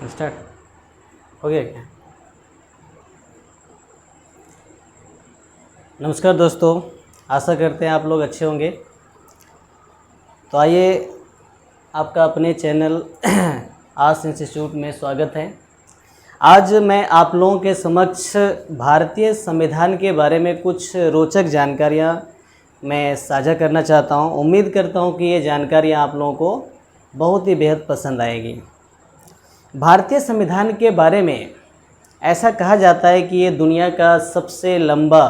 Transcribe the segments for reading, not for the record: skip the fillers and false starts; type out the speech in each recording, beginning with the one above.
Start हो गया क्या? नमस्कार दोस्तों, आशा करते हैं आप लोग अच्छे होंगे। तो आइए, आपका अपने चैनल आर्ट्स इंस्टीट्यूट में स्वागत है। आज मैं आप लोगों के समक्ष भारतीय संविधान के बारे में कुछ रोचक जानकारियाँ मैं साझा करना चाहता हूँ। उम्मीद करता हूँ कि ये जानकारियाँ आप लोगों को बहुत ही बेहद पसंद आएगी। भारतीय संविधान के बारे में ऐसा कहा जाता है कि ये दुनिया का सबसे लंबा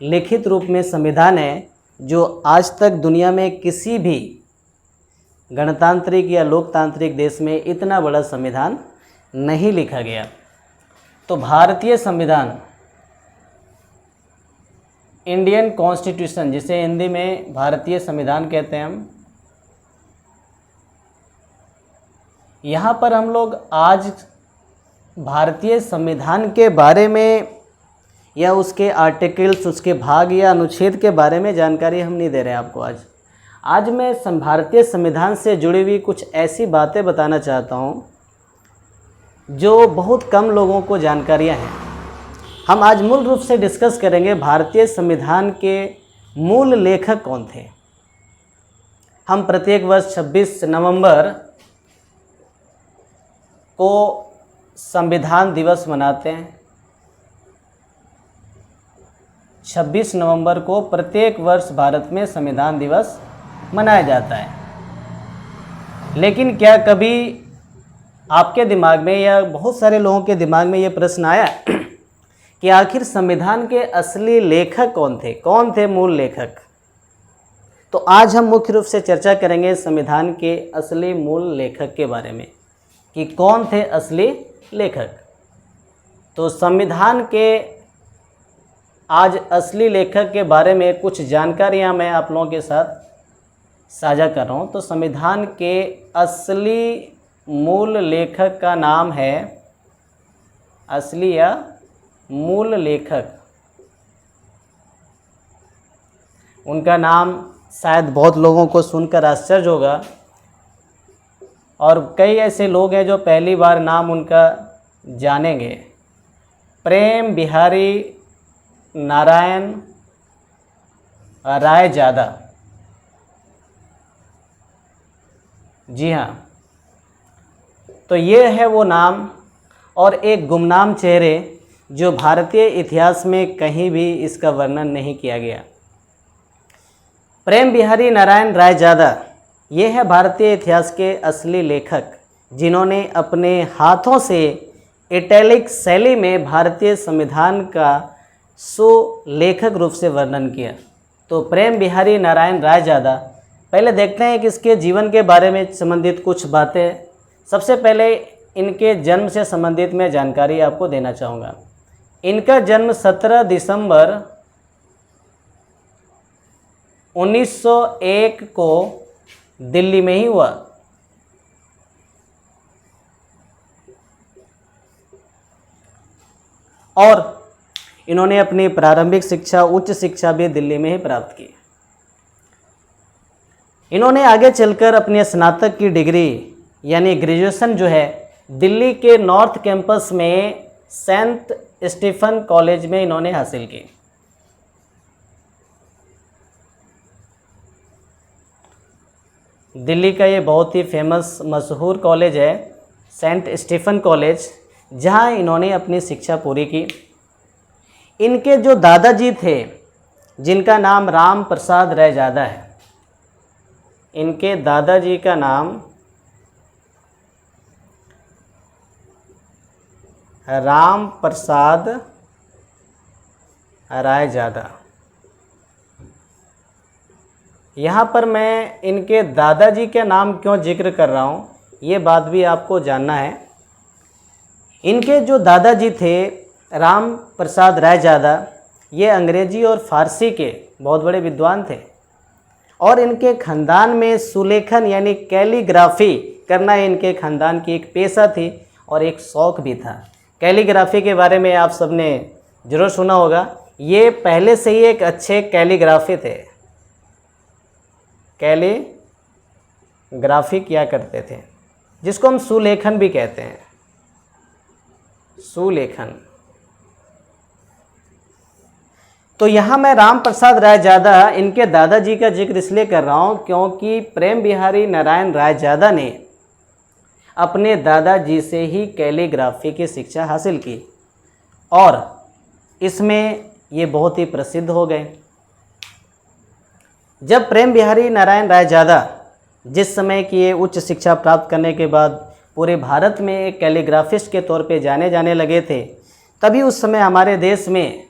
लिखित रूप में संविधान है जो आज तक दुनिया में किसी भी गणतांत्रिक या लोकतांत्रिक देश में इतना बड़ा संविधान नहीं लिखा गया। तो भारतीय संविधान, इंडियन कॉन्स्टिट्यूशन, जिसे हिंदी में भारतीय संविधान कहते हैं हम, यहाँ पर हम लोग आज भारतीय संविधान के बारे में या उसके आर्टिकल्स, उसके भाग या अनुच्छेद के बारे में जानकारी हम नहीं दे रहे हैं आपको। आज मैं भारतीय संविधान से जुड़ी हुई कुछ ऐसी बातें बताना चाहता हूँ जो बहुत कम लोगों को जानकारियाँ हैं। हम आज मूल रूप से डिस्कस करेंगे भारतीय संविधान के मूल लेखक कौन थे। हम प्रत्येक वर्ष 26 नवंबर को संविधान दिवस मनाते हैं। 26 नवंबर को प्रत्येक वर्ष भारत में संविधान दिवस मनाया जाता है। लेकिन क्या कभी आपके दिमाग में या बहुत सारे लोगों के दिमाग में ये प्रश्न आया कि आखिर संविधान के असली लेखक कौन थे, कौन थे मूल लेखक? तो आज हम मुख्य रूप से चर्चा करेंगे संविधान के असली मूल लेखक के बारे में कि कौन थे असली लेखक। तो संविधान के आज असली लेखक के बारे में कुछ जानकारियां मैं आप लोगों के साथ साझा कर रहा हूं। तो संविधान के असली मूल लेखक का नाम है, असली या मूल लेखक, उनका नाम शायद बहुत लोगों को सुनकर आश्चर्य होगा और कई ऐसे लोग हैं जो पहली बार नाम उनका जानेंगे। प्रेम बिहारी नारायण रायजादा। जी हाँ, तो ये है वो नाम और एक गुमनाम चेहरे जो भारतीय इतिहास में कहीं भी इसका वर्णन नहीं किया गया। प्रेम बिहारी नारायण रायजादा ये है भारतीय इतिहास के असली लेखक जिन्होंने अपने हाथों से इटैलिक शैली में भारतीय संविधान का सुलेखक रूप से वर्णन किया। तो प्रेम बिहारी नारायण रायजादा, पहले देखते हैं कि इसके जीवन के बारे में संबंधित कुछ बातें। सबसे पहले इनके जन्म से संबंधित मैं जानकारी आपको देना चाहूँगा। इनका जन्म 17 दिसंबर 1901 को दिल्ली में ही हुआ। और इन्होंने अपनी प्रारंभिक शिक्षा, उच्च शिक्षा भी दिल्ली में ही प्राप्त की। इन्होंने आगे चलकर अपनी स्नातक की डिग्री यानी ग्रेजुएशन जो है दिल्ली के नॉर्थ कैंपस में सेंट स्टीफन कॉलेज में इन्होंने हासिल की। दिल्ली का ये बहुत ही फेमस मशहूर कॉलेज है सेंट स्टीफन कॉलेज, जहाँ इन्होंने अपनी शिक्षा पूरी की। इनके जो दादाजी थे जिनका नाम राम प्रसाद रायजादा है, इनके दादाजी का नाम राम प्रसाद रायजादा। यहाँ पर मैं इनके दादाजी के नाम क्यों जिक्र कर रहा हूँ, ये बात भी आपको जानना है। इनके जो दादाजी थे राम प्रसाद रायजादा, ये अंग्रेजी और फारसी के बहुत बड़े विद्वान थे और इनके ख़ानदान में सुलेखन यानी कैलीग्राफी करना इनके ख़ानदान की एक पेशा थी और एक शौक़ भी था। कैलीग्राफी के बारे में आप सबने ज़रूर सुना होगा। ये पहले से ही एक अच्छे कैलीग्राफी थे, कैलीग्राफी किया करते थे, जिसको हम सुलेखन भी कहते हैं। सुलेखन। तो यहाँ मैं राम प्रसाद रायजादा, इनके दादाजी का जिक्र इसलिए कर रहा हूँ क्योंकि प्रेम बिहारी नारायण रायजादा ने अपने दादाजी से ही कैलीग्राफी की शिक्षा हासिल की और इसमें ये बहुत ही प्रसिद्ध हो गए। जब प्रेम बिहारी नारायण रायजादा जिस समय की ये उच्च शिक्षा प्राप्त करने के बाद पूरे भारत में एक कैलीग्राफिस्ट के तौर पे जाने लगे थे, तभी उस समय हमारे देश में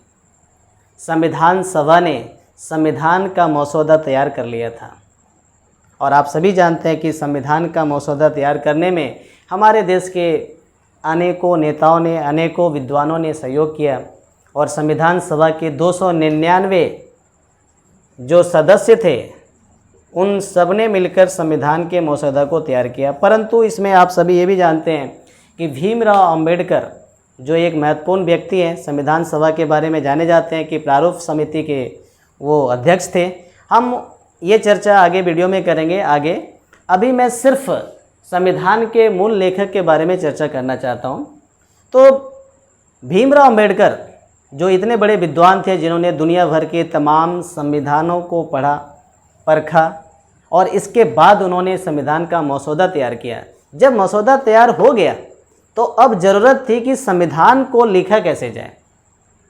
संविधान सभा ने संविधान का मसौदा तैयार कर लिया था। और आप सभी जानते हैं कि संविधान का मसौदा तैयार करने में हमारे देश के अनेकों नेताओं ने, अनेकों विद्वानों ने सहयोग किया और संविधान सभा के 299 जो सदस्य थे उन सब ने मिलकर संविधान के मसौदा को तैयार किया। परंतु इसमें आप सभी ये भी जानते हैं कि भीमराव अंबेडकर जो एक महत्वपूर्ण व्यक्ति हैं, संविधान सभा के बारे में जाने जाते हैं कि प्रारूप समिति के वो अध्यक्ष थे। हम ये चर्चा आगे वीडियो में करेंगे आगे। अभी मैं सिर्फ संविधान के मूल लेखक के बारे में चर्चा करना चाहता हूँ। तो भीमराव अंबेडकर जो इतने बड़े विद्वान थे, जिन्होंने दुनिया भर के तमाम संविधानों को पढ़ा, परखा और इसके बाद उन्होंने संविधान का मसौदा तैयार किया। जब मसौदा तैयार हो गया तो अब ज़रूरत थी कि संविधान को लिखा कैसे जाए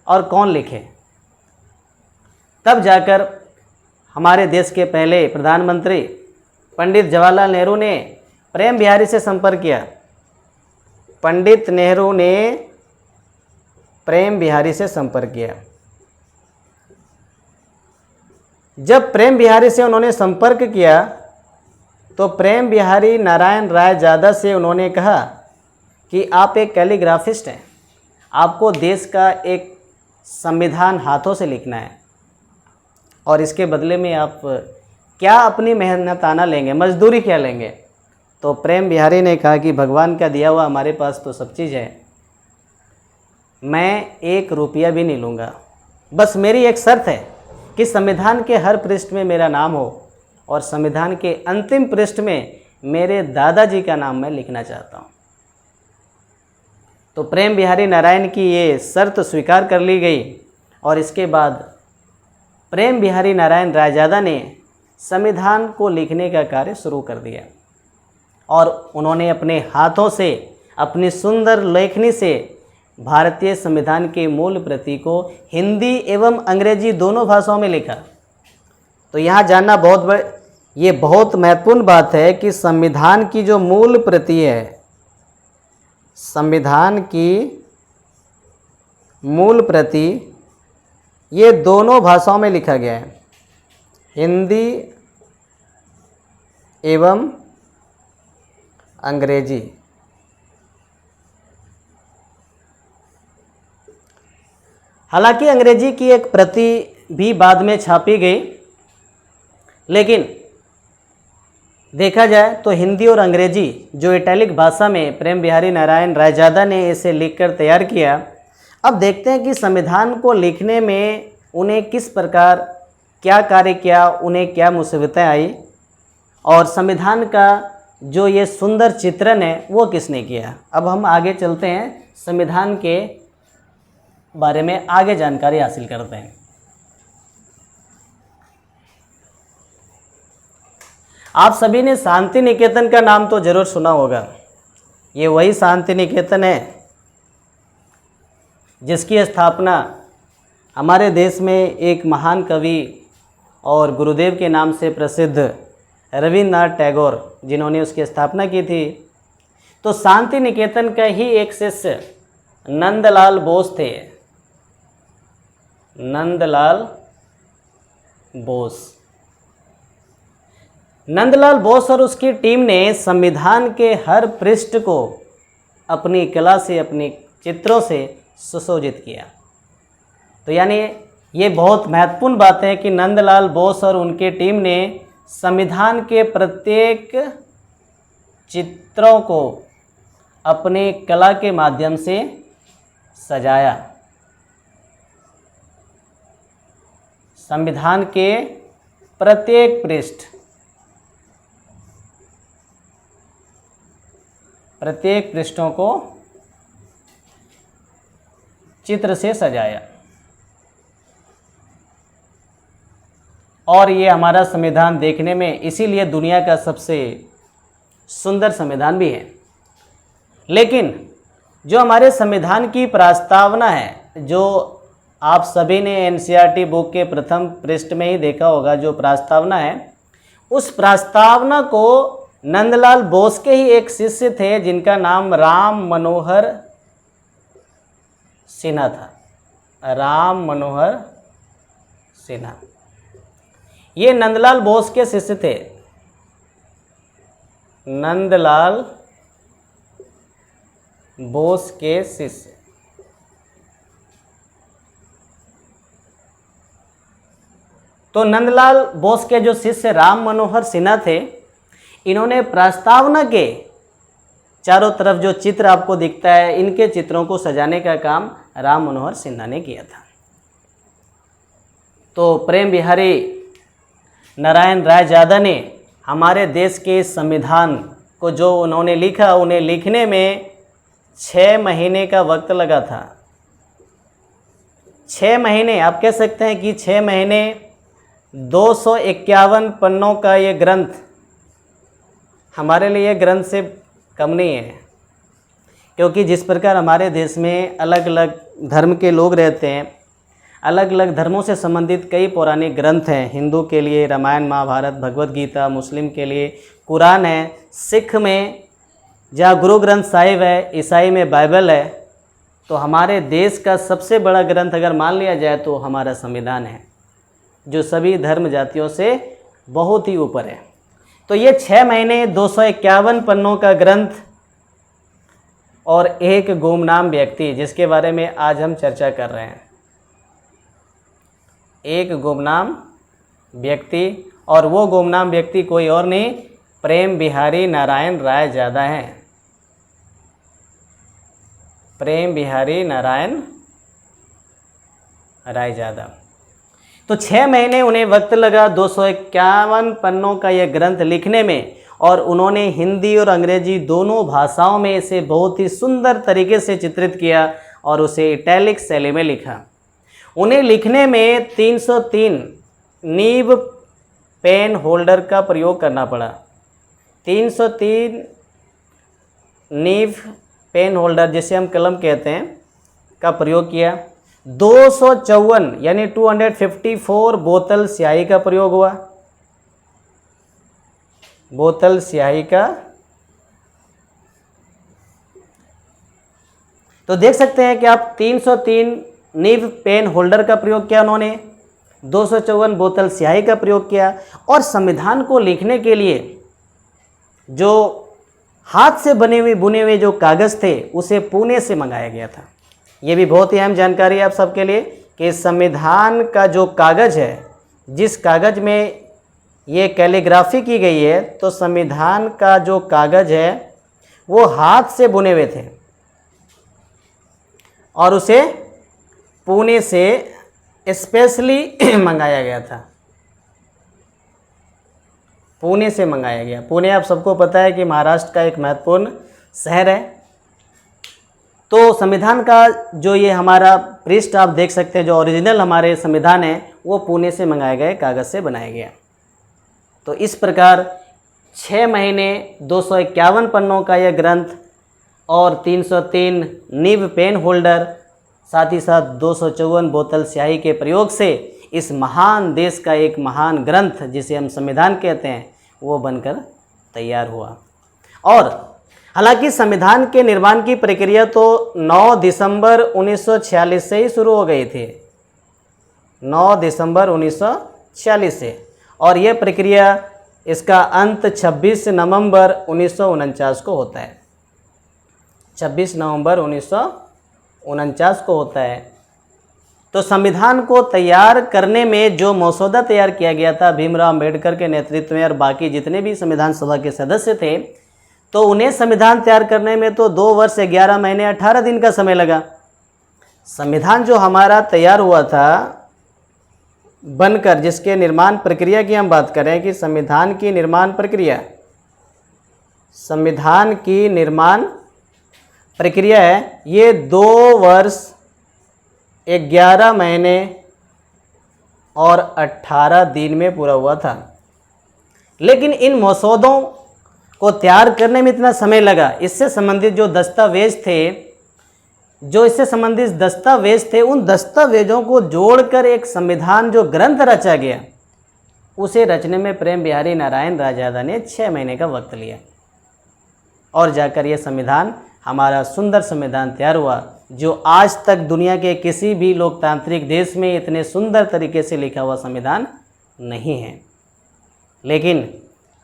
और कौन लिखे। तब जाकर हमारे देश के पहले प्रधानमंत्री पंडित जवाहरलाल नेहरू ने प्रेम बिहारी से संपर्क किया। पंडित नेहरू ने प्रेम बिहारी से संपर्क किया। जब प्रेम बिहारी से उन्होंने संपर्क किया तो प्रेम बिहारी नारायण रायजादा से उन्होंने कहा कि आप एक कैलीग्राफिस्ट हैं, आपको देश का एक संविधान हाथों से लिखना है और इसके बदले में आप क्या अपनी मेहनताना लेंगे, मजदूरी क्या लेंगे। तो प्रेम बिहारी ने कहा कि भगवान का दिया हुआ हमारे पास तो सब चीज़ है, मैं 1 रुपया भी नहीं लूँगा, बस मेरी एक शर्त है कि संविधान के हर पृष्ठ में मेरा नाम हो और संविधान के अंतिम पृष्ठ में मेरे दादाजी का नाम मैं लिखना चाहता हूँ। तो प्रेम बिहारी नारायण की ये शर्त स्वीकार कर ली गई और इसके बाद प्रेम बिहारी नारायण रायजादा ने संविधान को लिखने का कार्य शुरू कर दिया और उन्होंने अपने हाथों से, अपनी सुंदर लेखनी से भारतीय संविधान के मूल प्रति को हिंदी एवं अंग्रेजी दोनों भाषाओं में लिखा। तो यहाँ जानना ये बहुत महत्वपूर्ण बात है कि संविधान की जो मूल प्रति है, संविधान की मूल प्रति ये दोनों भाषाओं में लिखा गया है, हिंदी एवं अंग्रेजी। हालांकि अंग्रेजी की एक प्रति भी बाद में छापी गई, लेकिन देखा जाए तो हिंदी और अंग्रेजी जो इटैलिक भाषा में प्रेम बिहारी नारायण रायजादा ने इसे लिखकर तैयार किया। अब देखते हैं कि संविधान को लिखने में उन्हें किस प्रकार क्या कार्य किया, उन्हें क्या मुसीबतें आई और संविधान का जो ये सुंदर चित्रण है वो किसने किया। अब हम आगे चलते हैं, संविधान के बारे में आगे जानकारी हासिल करते हैं। आप सभी ने शांति निकेतन का नाम तो जरूर सुना होगा। ये वही शांति निकेतन है जिसकी स्थापना हमारे देश में एक महान कवि और गुरुदेव के नाम से प्रसिद्ध रविन्द्रनाथ टैगोर, जिन्होंने उसकी स्थापना की थी। तो शांति निकेतन का ही एक शिष्य नंदलाल बोस थे। नंदलाल बोस और उसकी टीम ने संविधान के हर पृष्ठ को अपनी कला से, अपने चित्रों से सुशोभित किया। तो यानी ये बहुत महत्वपूर्ण बात है कि नंदलाल बोस और उनकी टीम ने संविधान के प्रत्येक चित्रों को अपने कला के माध्यम से सजाया। संविधान के प्रत्येक पृष्ठों को चित्र से सजाया। और ये हमारा संविधान देखने में इसीलिए दुनिया का सबसे सुंदर संविधान भी है। लेकिन जो हमारे संविधान की प्रस्तावना है, जो आप सभी ने एनसीईआरटी बुक के प्रथम पृष्ठ में ही देखा होगा, जो प्रस्तावना है, उस प्रस्तावना को नंदलाल बोस के ही एक शिष्य थे जिनका नाम राम मनोहर सिन्हा था। राम मनोहर सिन्हा, ये नंदलाल बोस के शिष्य थे। नंदलाल बोस के शिष्य। तो नंदलाल बोस के जो शिष्य राम मनोहर सिन्हा थे, इन्होंने प्रस्तावना के चारों तरफ जो चित्र आपको दिखता है, इनके चित्रों को सजाने का काम राम मनोहर सिन्हा ने किया था। तो प्रेम बिहारी नारायण रायजादा ने हमारे देश के संविधान को जो उन्होंने लिखा, उन्हें लिखने में 6 महीने का वक्त लगा था। 6 महीने, आप कह सकते हैं कि 6 महीने 251 पन्नों का ये ग्रंथ हमारे लिए ग्रंथ से कम नहीं है, क्योंकि जिस प्रकार हमारे देश में अलग अलग धर्म के लोग रहते हैं, अलग अलग धर्मों से संबंधित कई पौराणिक ग्रंथ हैं। हिंदू के लिए रामायण महाभारत भगवत गीता, मुस्लिम के लिए कुरान है, सिख में जहाँ गुरु ग्रंथ साहिब है, ईसाई में बाइबल है। तो हमारे देश का सबसे बड़ा ग्रंथ अगर मान लिया जाए तो हमारा संविधान है, जो सभी धर्म जातियों से बहुत ही ऊपर है। तो ये 6 महीने 251 पन्नों का ग्रंथ और एक गुमनाम व्यक्ति, जिसके बारे में आज हम चर्चा कर रहे हैं। एक गुमनाम व्यक्ति, और वो गुमनाम व्यक्ति कोई और नहीं, प्रेम बिहारी नारायण रायजादा हैं। प्रेम बिहारी नारायण रायजादा। तो 6 महीने उन्हें वक्त लगा 251 पन्नों का यह ग्रंथ लिखने में, और उन्होंने हिंदी और अंग्रेजी दोनों भाषाओं में इसे बहुत ही सुंदर तरीके से चित्रित किया और उसे इटैलिक शैली में लिखा। उन्हें लिखने में 303 नीब पेन होल्डर का प्रयोग करना पड़ा। 303 नीब पेन होल्डर, जिसे हम कलम कहते हैं, का प्रयोग किया। 254 यानी 254 बोतल स्याही का प्रयोग हुआ। बोतल स्याही का, तो देख सकते हैं कि आप 303 निब पेन होल्डर का प्रयोग किया उन्होंने, 254 बोतल स्याही का प्रयोग किया। और संविधान को लिखने के लिए जो हाथ से बुने हुए जो कागज़ थे, उसे पुणे से मंगाया गया था। ये भी बहुत ही अहम जानकारी है आप सबके लिए कि संविधान का जो कागज़ है, जिस कागज़ में ये कैलीग्राफी की गई है, तो संविधान का जो कागज़ है वो हाथ से बुने हुए थे और उसे पुणे से स्पेशली मंगाया गया था। पुणे से मंगाया गया। पुणे आप सबको पता है कि महाराष्ट्र का एक महत्वपूर्ण शहर है। तो संविधान का जो ये हमारा पृष्ठ आप देख सकते हैं, जो ओरिजिनल हमारे संविधान है, वो पुणे से मंगाए गए कागज़ से बनाया गया। तो इस प्रकार 6 महीने 251 पन्नों का यह ग्रंथ और 303 निब पेन होल्डर, साथ ही साथ 254 बोतल स्याही के प्रयोग से इस महान देश का एक महान ग्रंथ, जिसे हम संविधान कहते हैं, वो बनकर तैयार हुआ। और हालांकि संविधान के निर्माण की प्रक्रिया तो 9 दिसंबर 1946 से ही शुरू हो गई थी, 9 दिसंबर 1946 से, और यह प्रक्रिया, इसका अंत 26 नवंबर 1949 को होता है। 26 नवंबर 1949 को होता है। तो संविधान को तैयार करने में जो मसौदा तैयार किया गया था भीमराव अंबेडकर के नेतृत्व में और बाकी जितने भी संविधान सभा के सदस्य थे, तो उन्हें संविधान तैयार करने में तो 2 वर्ष 11 महीने 18 दिन का समय लगा। संविधान जो हमारा तैयार हुआ था बनकर, जिसके निर्माण प्रक्रिया की हम बात करें कि संविधान की निर्माण प्रक्रिया, संविधान की निर्माण प्रक्रिया है, ये 2 वर्ष 11 महीने और 18 दिन में पूरा हुआ था। लेकिन इन मसौदों को तैयार करने में इतना समय लगा, इससे संबंधित जो दस्तावेज थे, उन दस्तावेजों को जोड़कर एक संविधान जो ग्रंथ रचा गया, उसे रचने में प्रेम बिहारी नारायण रायजादा ने 6 महीने का वक्त लिया और जाकर यह संविधान, हमारा सुंदर संविधान तैयार हुआ, जो आज तक दुनिया के किसी भी लोकतांत्रिक देश में इतने सुंदर तरीके से लिखा हुआ संविधान नहीं है। लेकिन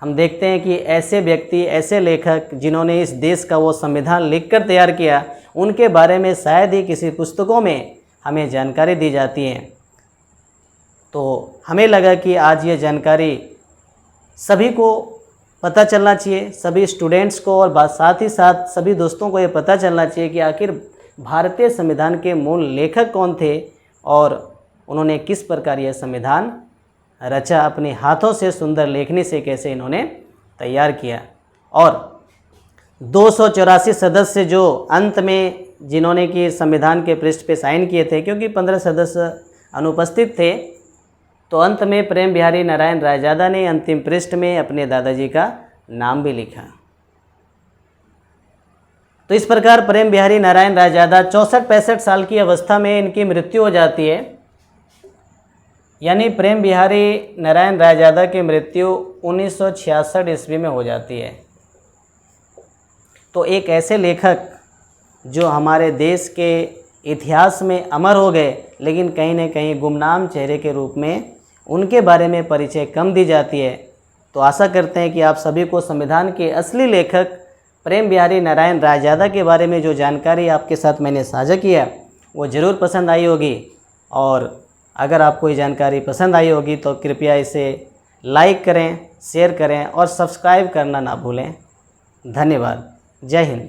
हम देखते हैं कि ऐसे व्यक्ति, ऐसे लेखक जिन्होंने इस देश का वो संविधान लिखकर तैयार किया, उनके बारे में शायद ही किसी पुस्तकों में हमें जानकारी दी जाती है। तो हमें लगा कि आज ये जानकारी सभी को पता चलना चाहिए, सभी स्टूडेंट्स को, और साथ ही साथ सभी दोस्तों को ये पता चलना चाहिए कि आखिर भारतीय संविधान के मूल लेखक कौन थे और उन्होंने किस प्रकार यह संविधान रचा, अपने हाथों से सुंदर लेखनी से कैसे इन्होंने तैयार किया। और 284 सदस्य जो अंत में जिन्होंने कि संविधान के पृष्ठ पे साइन किए थे, क्योंकि 15 सदस्य अनुपस्थित थे, तो अंत में प्रेम बिहारी नारायण रायजादा ने अंतिम पृष्ठ में अपने दादाजी का नाम भी लिखा। तो इस प्रकार प्रेम बिहारी नारायण रायजादा 64-65 साल की अवस्था में इनकी मृत्यु हो जाती है। यानी प्रेम बिहारी नारायण रायजादा की मृत्यु 1966 ईस्वी में हो जाती है। तो एक ऐसे लेखक जो हमारे देश के इतिहास में अमर हो गए, लेकिन कहीं न कहीं गुमनाम चेहरे के रूप में उनके बारे में परिचय कम दी जाती है। तो आशा करते हैं कि आप सभी को संविधान के असली लेखक प्रेम बिहारी नारायण रायजादा के बारे में जो जानकारी आपके साथ मैंने साझा किया वो ज़रूर पसंद आई होगी। और अगर आपको ये जानकारी पसंद आई होगी तो कृपया इसे लाइक करें, शेयर करें और सब्सक्राइब करना ना भूलें। धन्यवाद। जय हिंद।